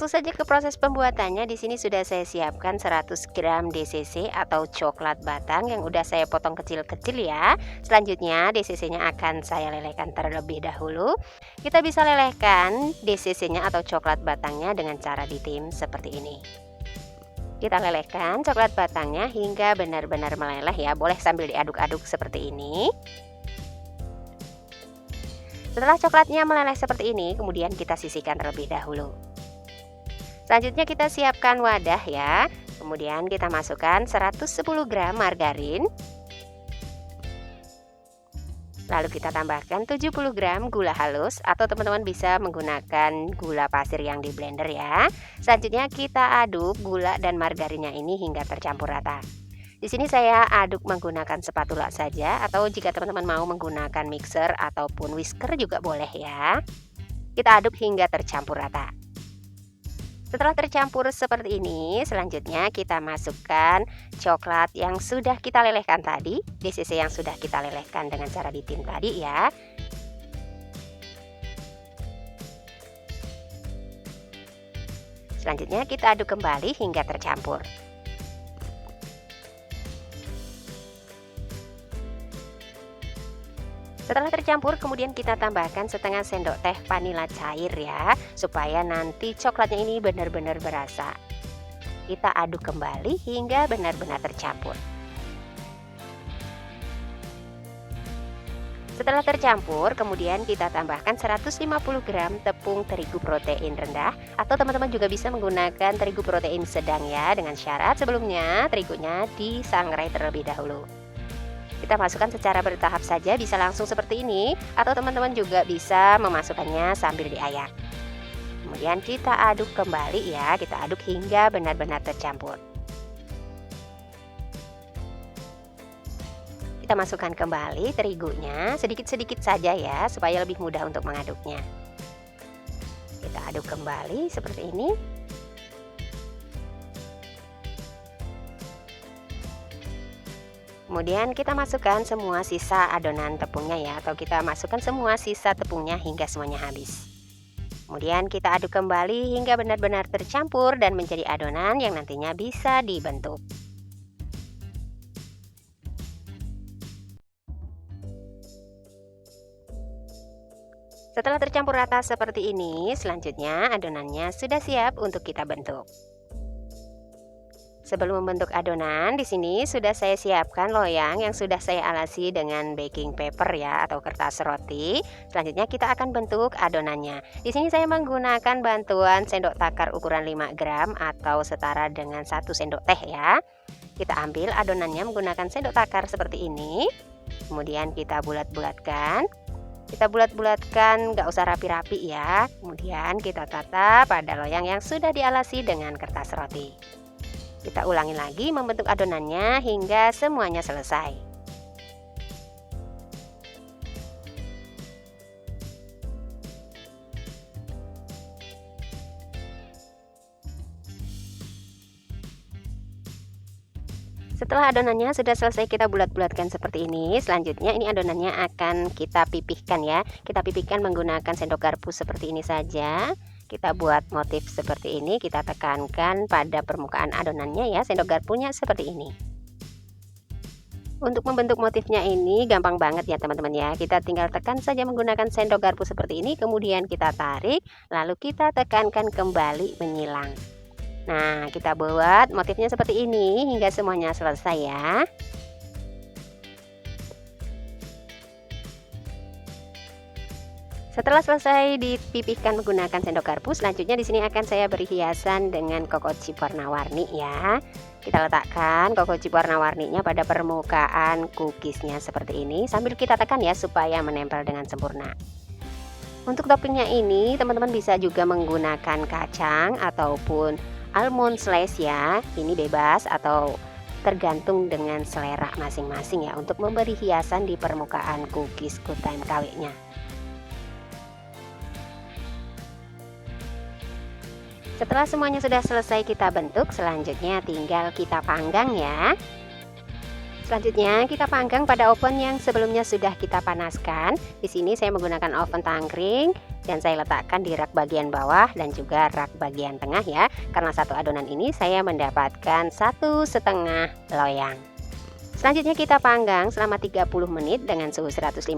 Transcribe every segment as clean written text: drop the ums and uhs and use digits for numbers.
Langsung saja ke proses pembuatannya. Di sini sudah saya siapkan 100 gram DCC atau coklat batang yang udah saya potong kecil-kecil ya. Selanjutnya DCC-nya akan saya lelehkan terlebih dahulu. Kita bisa lelehkan DCC-nya atau coklat batangnya dengan cara ditim seperti ini. Kita lelehkan coklat batangnya hingga benar-benar meleleh ya. Boleh sambil diaduk-aduk seperti ini. Setelah coklatnya meleleh seperti ini, kemudian kita sisihkan terlebih dahulu. Selanjutnya kita siapkan wadah ya. Kemudian kita masukkan 110 gram margarin. Lalu kita tambahkan 70 gram gula halus atau teman-teman bisa menggunakan gula pasir yang di blender ya. Selanjutnya kita aduk gula dan margarinnya ini hingga tercampur rata. Di sini saya aduk menggunakan spatula saja, atau jika teman-teman mau menggunakan mixer ataupun whisker juga boleh ya. Kita aduk hingga tercampur rata. Setelah tercampur seperti ini, selanjutnya kita masukkan coklat yang sudah kita lelehkan tadi, DCC yang sudah kita lelehkan dengan cara ditim tadi ya. Selanjutnya kita aduk kembali hingga tercampur. Setelah tercampur, kemudian kita tambahkan setengah sendok teh vanila cair ya, supaya nanti coklatnya ini benar-benar berasa. Kita aduk kembali hingga benar-benar tercampur. Setelah tercampur, kemudian kita tambahkan 150 gram tepung terigu protein rendah, atau teman-teman juga bisa menggunakan terigu protein sedang ya, dengan syarat sebelumnya terigunya disangrai terlebih dahulu. Kita masukkan secara bertahap saja, bisa langsung seperti ini, atau teman-teman juga bisa memasukkannya sambil diayak. Kemudian kita aduk kembali ya, kita aduk hingga benar-benar tercampur. Kita masukkan kembali terigunya, sedikit-sedikit saja ya, supaya lebih mudah untuk mengaduknya. Kita aduk kembali seperti ini. Kemudian kita masukkan semua sisa adonan tepungnya ya, atau kita masukkan semua sisa tepungnya hingga semuanya habis. Kemudian kita aduk kembali hingga benar-benar tercampur dan menjadi adonan yang nantinya bisa dibentuk. Setelah tercampur rata seperti ini, selanjutnya adonannya sudah siap untuk kita bentuk. Sebelum membentuk adonan, di sini sudah saya siapkan loyang yang sudah saya alasi dengan baking paper ya, atau kertas roti. Selanjutnya kita akan bentuk adonannya. Di sini saya menggunakan bantuan sendok takar ukuran 5 gram atau setara dengan 1 sendok teh ya. Kita ambil adonannya menggunakan sendok takar seperti ini. Kemudian kita bulat-bulatkan. Kita bulat-bulatkan, nggak usah rapi-rapi ya. Kemudian kita tata pada loyang yang sudah dialasi dengan kertas roti. Kita ulangi lagi membentuk adonannya hingga semuanya selesai. Setelah adonannya sudah selesai kita bulat-bulatkan seperti ini, selanjutnya ini adonannya akan kita pipihkan ya. Kita pipihkan menggunakan sendok garpu seperti ini saja. Kita buat motif seperti ini, kita tekankan pada permukaan adonannya ya, sendok garpunya seperti ini. Untuk membentuk motifnya ini gampang banget ya teman-teman ya. Kita tinggal tekan saja menggunakan sendok garpu seperti ini, kemudian kita tarik, lalu kita tekankan kembali menyilang. Nah, kita buat motifnya seperti ini hingga semuanya selesai ya. Setelah selesai dipipihkan menggunakan sendok garpu, selanjutnya di sini akan saya beri hiasan dengan koko chip warna-warni ya. Kita letakkan koko chip warna-warninya pada permukaan cookiesnya seperti ini, sambil kita tekan ya supaya menempel dengan sempurna. Untuk toppingnya ini teman-teman bisa juga menggunakan kacang ataupun almond slice ya. Ini bebas atau tergantung dengan selera masing-masing ya, untuk memberi hiasan di permukaan cookies good time KW-nya. Setelah semuanya sudah selesai kita bentuk, selanjutnya tinggal kita panggang ya. Selanjutnya kita panggang pada oven yang sebelumnya sudah kita panaskan. Di sini saya menggunakan oven tangkring dan saya letakkan di rak bagian bawah dan juga rak bagian tengah ya. Karena satu adonan ini saya mendapatkan 1,5 loyang. Selanjutnya kita panggang selama 30 menit dengan suhu 150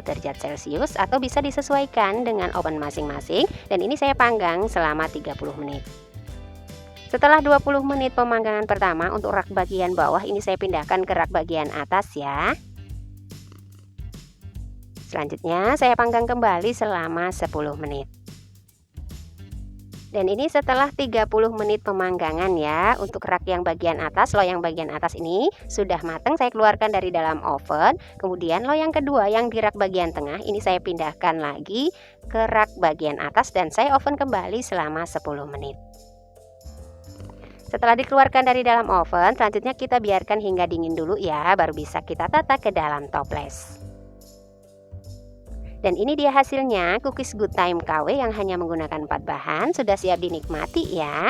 derajat Celcius atau bisa disesuaikan dengan oven masing-masing, dan ini saya panggang selama 30 menit. Setelah 20 menit pemanggangan pertama untuk rak bagian bawah, ini saya pindahkan ke rak bagian atas ya. Selanjutnya saya panggang kembali selama 10 menit. Dan ini setelah 30 menit pemanggangan ya. Untuk rak yang bagian atas, loyang bagian atas ini sudah matang, saya keluarkan dari dalam oven. Kemudian loyang kedua yang di rak bagian tengah ini saya pindahkan lagi ke rak bagian atas dan saya oven kembali selama 10 menit. Setelah dikeluarkan dari dalam oven, selanjutnya kita biarkan hingga dingin dulu ya, baru bisa kita tata ke dalam toples. Dan ini dia hasilnya, cookies Good Time KW yang hanya menggunakan 4 bahan, sudah siap dinikmati ya.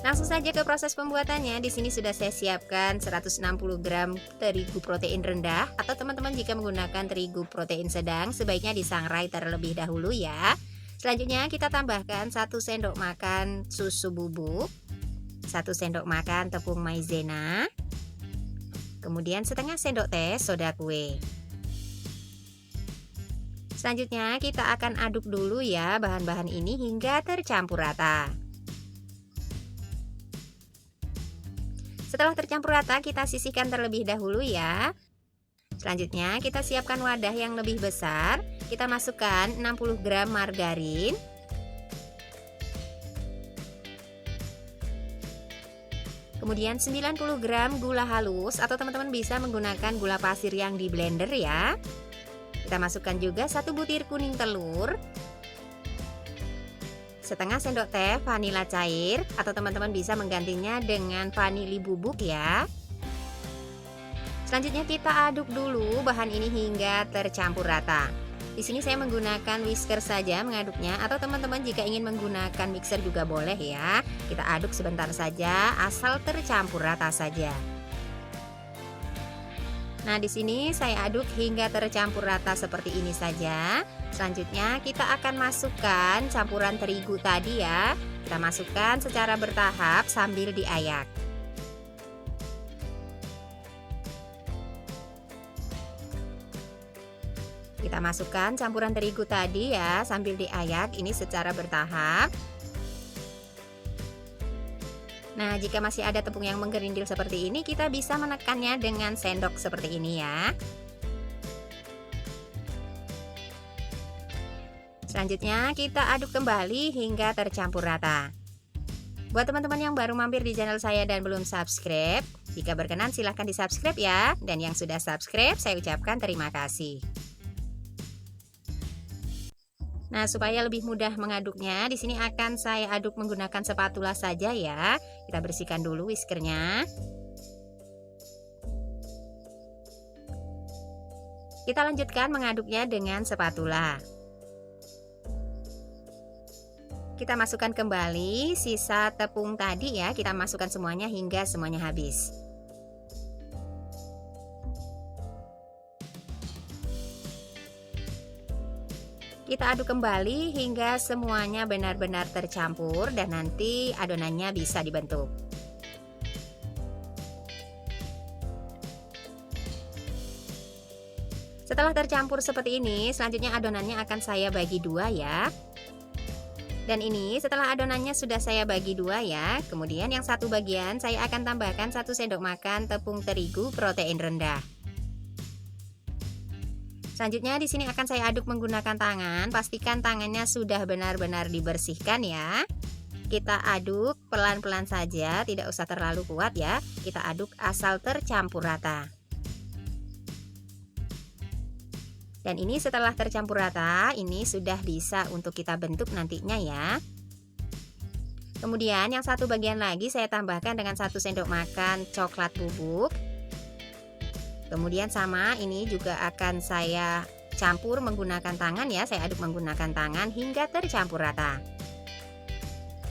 Langsung saja ke proses pembuatannya. Di sini sudah saya siapkan 160 gram terigu protein rendah, atau teman-teman jika menggunakan terigu protein sedang sebaiknya disangrai terlebih dahulu ya. Selanjutnya kita tambahkan 1 sendok makan susu bubuk, 1 sendok makan tepung maizena, kemudian setengah sendok teh soda kue. Selanjutnya kita akan aduk dulu ya bahan-bahan ini hingga tercampur rata. Setelah tercampur rata, kita sisihkan terlebih dahulu ya. Selanjutnya kita siapkan wadah yang lebih besar. Kita masukkan 60 gram margarin, kemudian 90 gram gula halus, atau teman-teman bisa menggunakan gula pasir yang di blender ya. Kita masukkan juga 1 butir kuning telur, setengah sendok teh vanila cair, atau teman-teman bisa menggantinya dengan vanili bubuk ya. Selanjutnya kita aduk dulu bahan ini hingga tercampur rata. Di sini saya menggunakan whisker saja mengaduknya, atau teman-teman jika ingin menggunakan mixer juga boleh ya. Kita aduk sebentar saja asal tercampur rata saja. Nah, di sini saya aduk hingga tercampur rata seperti ini saja. Selanjutnya kita akan masukkan campuran terigu tadi ya. Kita masukkan secara bertahap sambil diayak. Kita masukkan campuran terigu tadi ya sambil diayak ini secara bertahap. Nah, jika masih ada tepung yang menggerindil seperti ini, kita bisa menekannya dengan sendok seperti ini ya. Selanjutnya kita aduk kembali hingga tercampur rata. Buat teman-teman yang baru mampir di channel saya dan belum subscribe, jika berkenan silahkan di subscribe ya. Dan yang sudah subscribe saya ucapkan terima kasih. Nah, supaya lebih mudah mengaduknya, di sini akan saya aduk menggunakan spatula saja ya. Kita bersihkan dulu whiskernya. Kita lanjutkan mengaduknya dengan spatula. Kita masukkan kembali sisa tepung tadi ya, kita masukkan semuanya hingga semuanya habis. Kita aduk kembali hingga semuanya benar-benar tercampur dan nanti adonannya bisa dibentuk. Setelah tercampur seperti ini, selanjutnya adonannya akan saya bagi dua ya. Dan ini setelah adonannya sudah saya bagi dua ya. Kemudian yang satu bagian saya akan tambahkan 1 sendok makan tepung terigu protein rendah. Selanjutnya di sini akan saya aduk menggunakan tangan. Pastikan tangannya sudah benar-benar dibersihkan ya. Kita aduk pelan-pelan saja, tidak usah terlalu kuat ya. Kita aduk asal tercampur rata. Dan ini setelah tercampur rata, ini sudah bisa untuk kita bentuk nantinya ya. Kemudian yang satu bagian lagi saya tambahkan dengan 1 sendok makan coklat bubuk. Kemudian sama ini juga akan saya campur menggunakan tangan ya, saya aduk menggunakan tangan hingga tercampur rata.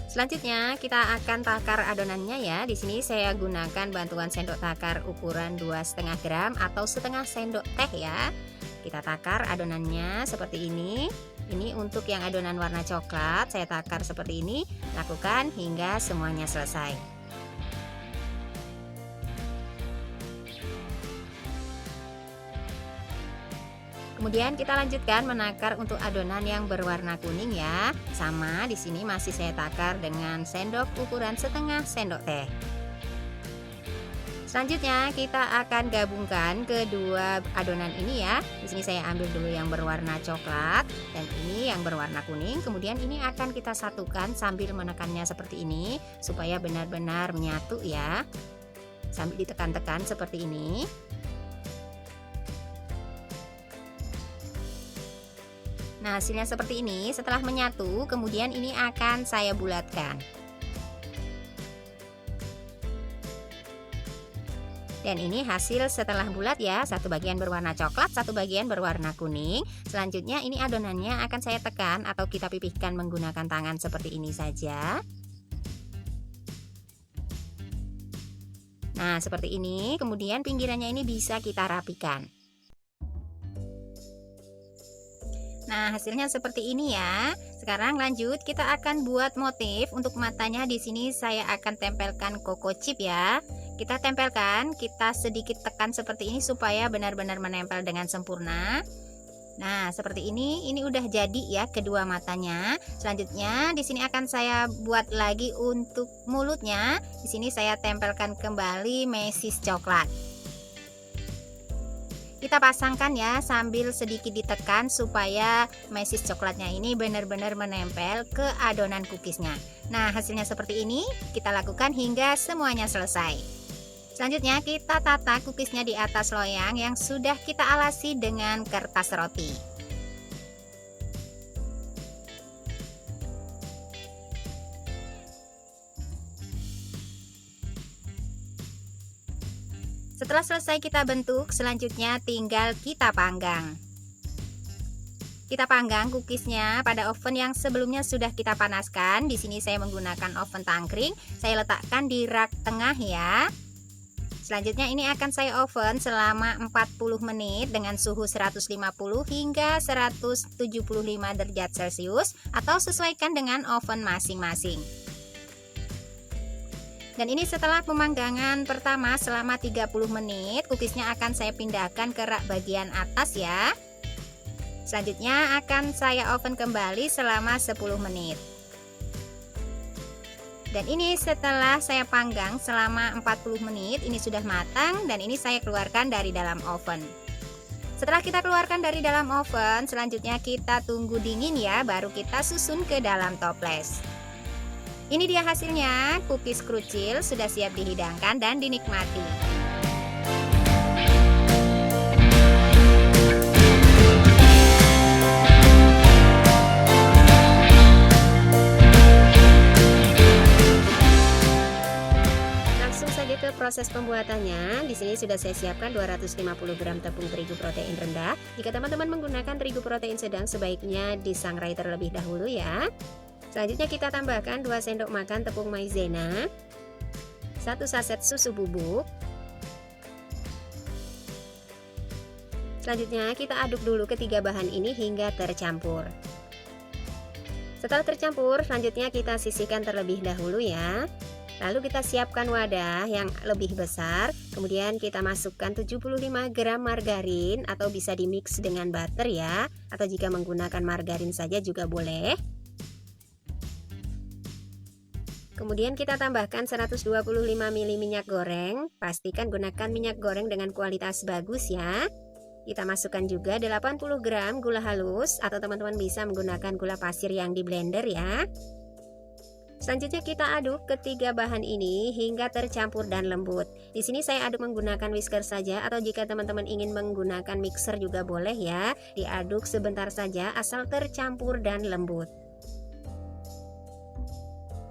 Selanjutnya kita akan takar adonannya ya. Di sini saya gunakan bantuan sendok takar ukuran 2,5 gram atau setengah sendok teh ya. Kita takar adonannya seperti ini. Ini untuk yang adonan warna coklat, saya takar seperti ini. Lakukan hingga semuanya selesai. Kemudian kita lanjutkan menakar untuk adonan yang berwarna kuning ya. Sama di sini masih saya takar dengan sendok ukuran setengah sendok teh. Selanjutnya kita akan gabungkan kedua adonan ini ya. Di sini saya ambil dulu yang berwarna coklat dan ini yang berwarna kuning. Kemudian ini akan kita satukan sambil menekannya seperti ini supaya benar-benar menyatu ya. Sambil ditekan-tekan seperti ini. Nah, hasilnya seperti ini. Setelah menyatu, kemudian ini akan saya bulatkan. Dan ini hasil setelah bulat ya, satu bagian berwarna coklat, satu bagian berwarna kuning. Selanjutnya ini adonannya akan saya tekan atau kita pipihkan menggunakan tangan seperti ini saja. Nah, seperti ini. Kemudian pinggirannya ini bisa kita rapikan. Nah, hasilnya seperti ini ya. Sekarang lanjut kita akan buat motif. Untuk matanya di sini saya akan tempelkan koko chip ya. Kita tempelkan, kita sedikit tekan seperti ini supaya benar-benar menempel dengan sempurna. Nah, seperti ini udah jadi ya kedua matanya. Selanjutnya di sini akan saya buat lagi untuk mulutnya. Di sini saya tempelkan kembali mesis coklat. Kita pasangkan ya sambil sedikit ditekan supaya mesis coklatnya ini benar-benar menempel ke adonan cookiesnya. Nah, hasilnya seperti ini. Kita lakukan hingga semuanya selesai. Selanjutnya kita tata cookiesnya di atas loyang yang sudah kita alasi dengan kertas roti. Setelah selesai kita bentuk, selanjutnya tinggal kita panggang. Kita panggang cookiesnya pada oven yang sebelumnya sudah kita panaskan. Di sini saya menggunakan oven tangkring. Saya letakkan di rak tengah ya. Selanjutnya ini akan saya oven selama 40 menit dengan suhu 150 hingga 175 derajat Celcius atau sesuaikan dengan oven masing-masing. Dan ini setelah pemanggangan pertama selama 30 menit, cookiesnya akan saya pindahkan ke rak bagian atas ya. Selanjutnya akan saya oven kembali selama 10 menit. Dan ini setelah saya panggang selama 40 menit, ini sudah matang dan ini saya keluarkan dari dalam oven. Setelah kita keluarkan dari dalam oven, selanjutnya kita tunggu dingin ya, baru kita susun ke dalam toples. Ini dia hasilnya, cookies krucil sudah siap dihidangkan dan dinikmati. Langsung saja ke proses pembuatannya. Di sini sudah saya siapkan 250 gram tepung terigu protein rendah. Jika teman-teman menggunakan terigu protein sedang, sebaiknya disangrai terlebih dahulu ya. Selanjutnya kita tambahkan 2 sendok makan tepung maizena, 1 saset susu bubuk. Selanjutnya kita aduk dulu ketiga bahan ini hingga tercampur. Setelah tercampur, selanjutnya kita sisihkan terlebih dahulu ya. Lalu kita siapkan wadah yang lebih besar. Kemudian kita masukkan 75 gram margarin atau bisa dimix dengan butter ya. Atau jika menggunakan margarin saja juga boleh. Kemudian kita tambahkan 125 ml minyak goreng. Pastikan gunakan minyak goreng dengan kualitas bagus ya. Kita masukkan juga 80 gram gula halus atau teman-teman bisa menggunakan gula pasir yang di blender ya. Selanjutnya kita aduk ketiga bahan ini hingga tercampur dan lembut. Di sini saya aduk menggunakan whisker saja atau jika teman-teman ingin menggunakan mixer juga boleh ya. Diaduk sebentar saja asal tercampur dan lembut.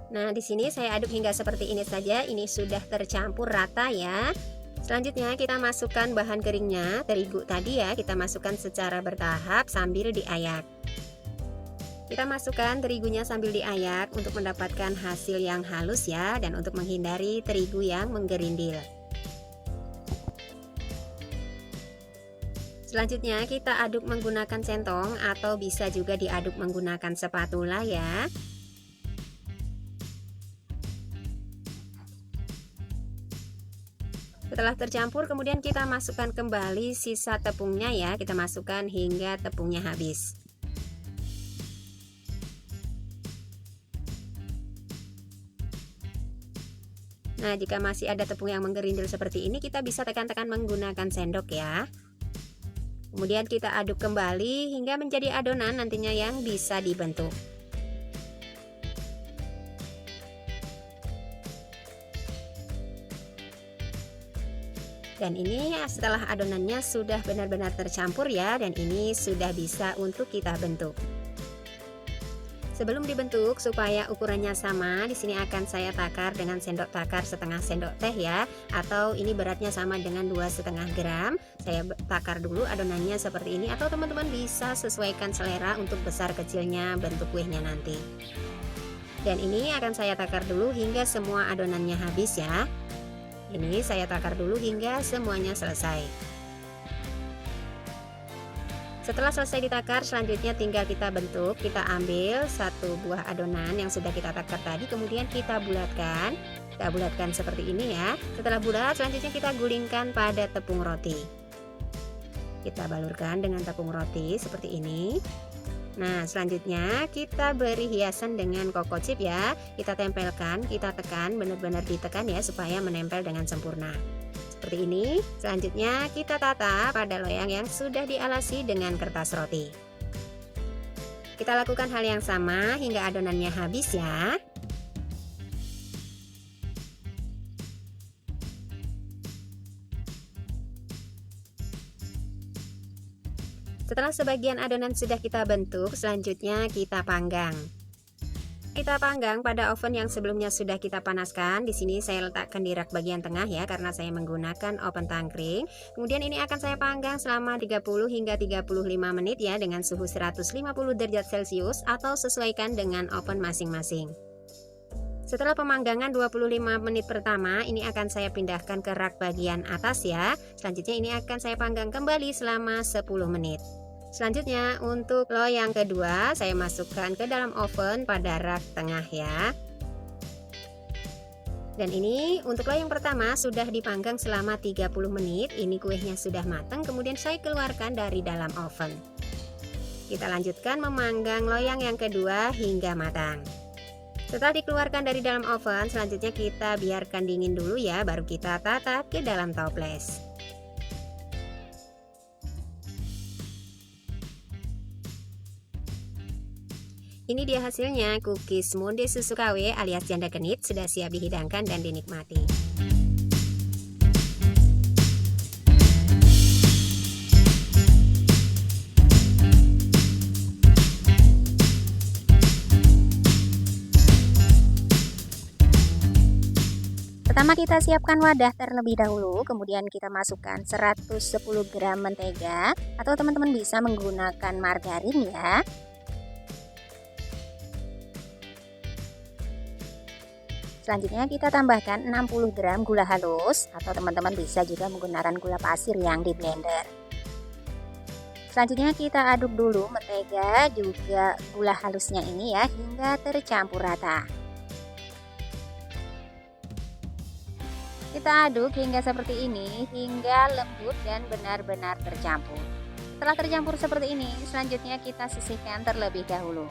Nah, di sini saya aduk hingga seperti ini saja. Ini sudah tercampur rata ya. Selanjutnya kita masukkan bahan keringnya, terigu tadi ya, kita masukkan secara bertahap sambil diayak. Kita masukkan terigunya sambil diayak untuk mendapatkan hasil yang halus ya, dan untuk menghindari terigu yang menggerindil. Selanjutnya kita aduk menggunakan centong atau bisa juga diaduk menggunakan spatula ya. Setelah tercampur kemudian kita masukkan kembali sisa tepungnya ya, kita masukkan hingga tepungnya habis. Nah, jika masih ada tepung yang menggerindil seperti ini, kita bisa tekan-tekan menggunakan sendok ya. Kemudian kita aduk kembali hingga menjadi adonan nantinya yang bisa dibentuk. Dan ini setelah adonannya sudah benar-benar tercampur ya, dan ini sudah bisa untuk kita bentuk. Sebelum dibentuk supaya ukurannya sama, di sini akan saya takar dengan sendok takar setengah sendok teh ya, atau ini beratnya sama dengan 2,5 gram. Saya takar dulu adonannya seperti ini, atau teman-teman bisa sesuaikan selera untuk besar kecilnya bentuk kuenya nanti. Dan ini akan saya takar dulu hingga semua adonannya habis ya. Ini saya takar dulu hingga semuanya selesai. Setelah selesai ditakar, selanjutnya tinggal kita bentuk. Kita ambil satu buah adonan yang sudah kita takar tadi, kemudian kita bulatkan. Kita bulatkan seperti ini ya. Setelah bulat, selanjutnya kita gulingkan pada tepung roti. Kita balurkan dengan tepung roti seperti ini. Nah, selanjutnya kita beri hiasan dengan koko chip ya. Kita tempelkan, kita tekan, benar-benar ditekan ya supaya menempel dengan sempurna. Seperti ini. Selanjutnya kita tata pada loyang yang sudah dialasi dengan kertas roti. Kita lakukan hal yang sama hingga adonannya habis ya. Setelah sebagian adonan sudah kita bentuk, selanjutnya kita panggang. Kita panggang pada oven yang sebelumnya sudah kita panaskan. Di sini saya letakkan di rak bagian tengah ya, karena saya menggunakan oven tangkring. Kemudian ini akan saya panggang selama 30 hingga 35 menit ya, dengan suhu 150 derajat Celcius atau sesuaikan dengan oven masing-masing. Setelah pemanggangan 25 menit pertama, ini akan saya pindahkan ke rak bagian atas ya. Selanjutnya ini akan saya panggang kembali selama 10 menit. Selanjutnya untuk loyang kedua, saya masukkan ke dalam oven pada rak tengah ya. Dan ini untuk loyang pertama sudah dipanggang selama 30 menit. Ini kuenya sudah matang, kemudian saya keluarkan dari dalam oven. Kita lanjutkan memanggang loyang yang kedua hingga matang. Setelah dikeluarkan dari dalam oven, selanjutnya kita biarkan dingin dulu ya, baru kita tata ke dalam toples. Ini dia hasilnya, cookies monde susu KW alias janda genit sudah siap dihidangkan dan dinikmati. Pertama kita siapkan wadah terlebih dahulu, kemudian kita masukkan 110 gram mentega atau teman-teman bisa menggunakan margarin ya. Selanjutnya kita tambahkan 60 gram gula halus atau teman-teman bisa juga menggunakan gula pasir yang di blender. Selanjutnya kita aduk dulu mentega juga gula halusnya ini ya hingga tercampur rata. Kita aduk hingga seperti ini, hingga lembut dan benar-benar tercampur. Setelah tercampur seperti ini, selanjutnya kita sisihkan terlebih dahulu.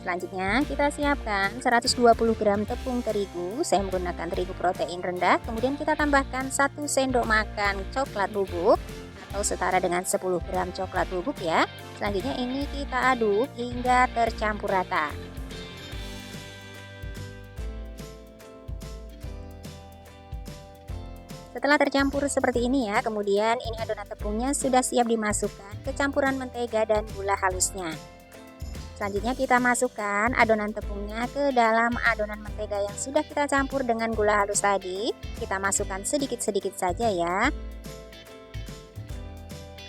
Selanjutnya kita siapkan 120 gram tepung terigu. Saya menggunakan terigu protein rendah. Kemudian kita tambahkan 1 sendok makan coklat bubuk atau setara dengan 10 gram coklat bubuk ya. Selanjutnya ini kita aduk hingga tercampur rata. Setelah tercampur seperti ini ya, kemudian ini adonan tepungnya sudah siap dimasukkan ke campuran mentega dan gula halusnya. Selanjutnya kita masukkan adonan tepungnya ke dalam adonan mentega yang sudah kita campur dengan gula halus tadi. Kita masukkan sedikit-sedikit saja ya.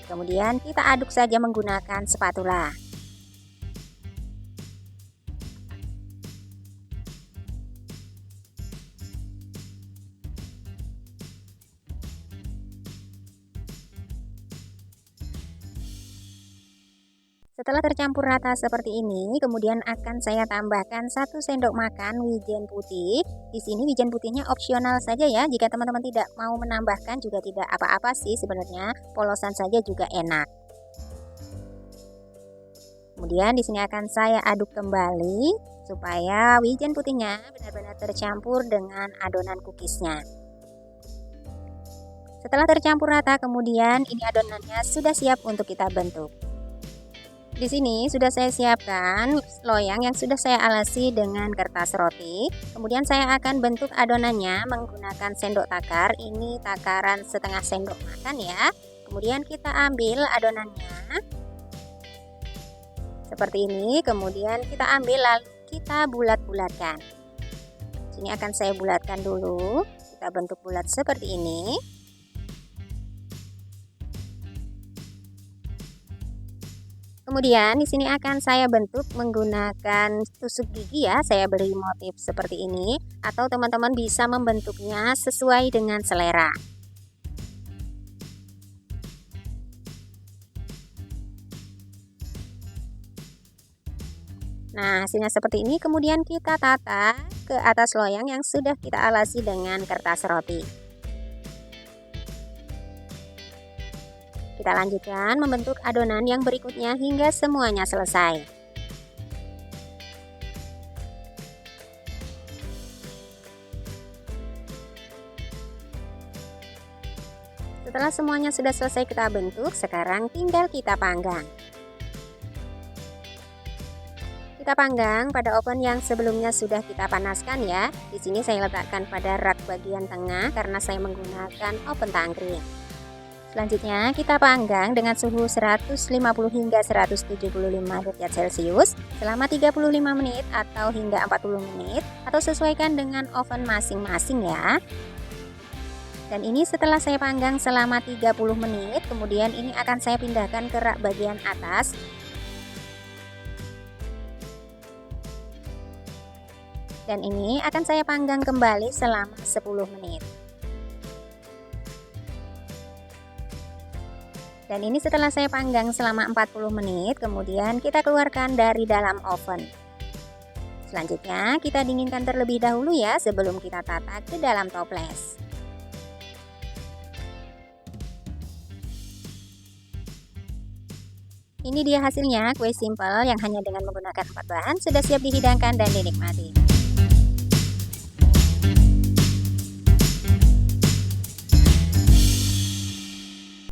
Kemudian kita aduk saja menggunakan spatula. Setelah tercampur rata seperti ini, kemudian akan saya tambahkan 1 sendok makan wijen putih. Di sini wijen putihnya opsional saja ya. Jika teman-teman tidak mau menambahkan juga tidak apa-apa sih sebenarnya. Polosan saja juga enak. Kemudian di sini akan saya aduk kembali supaya wijen putihnya benar-benar tercampur dengan adonan cookiesnya. Setelah tercampur rata, kemudian ini adonannya sudah siap untuk kita bentuk. Di sini sudah saya siapkan loyang yang sudah saya alasi dengan kertas roti. Kemudian saya akan bentuk adonannya menggunakan sendok takar. Ini takaran setengah sendok makan ya. Kemudian kita ambil adonannya seperti ini. Kemudian kita ambil lalu kita bulat-bulatkan. Sini akan saya bulatkan dulu. Kita bentuk bulat seperti ini. Kemudian di sini akan saya bentuk menggunakan tusuk gigi ya. Saya beri motif seperti ini atau teman-teman bisa membentuknya sesuai dengan selera. Nah, hasilnya seperti ini. Kemudian kita tata ke atas loyang yang sudah kita alasi dengan kertas roti. Kita lanjutkan membentuk adonan yang berikutnya hingga semuanya selesai. Setelah semuanya sudah selesai kita bentuk, sekarang tinggal kita panggang. Kita panggang pada oven yang sebelumnya sudah kita panaskan ya. Di sini saya letakkan pada rak bagian tengah karena saya menggunakan oven tangkring. Selanjutnya kita panggang dengan suhu 150 hingga 175 derajat Celcius selama 35 menit atau hingga 40 menit atau sesuaikan dengan oven masing-masing ya. Dan ini setelah saya panggang selama 30 menit, kemudian ini akan saya pindahkan ke rak bagian atas. Dan ini akan saya panggang kembali selama 10 menit. Dan ini setelah saya panggang selama 40 menit, kemudian kita keluarkan dari dalam oven. Selanjutnya kita dinginkan terlebih dahulu ya sebelum kita tata ke dalam toples. Ini dia hasilnya, kue simple yang hanya dengan menggunakan 4 bahan sudah siap dihidangkan dan dinikmati.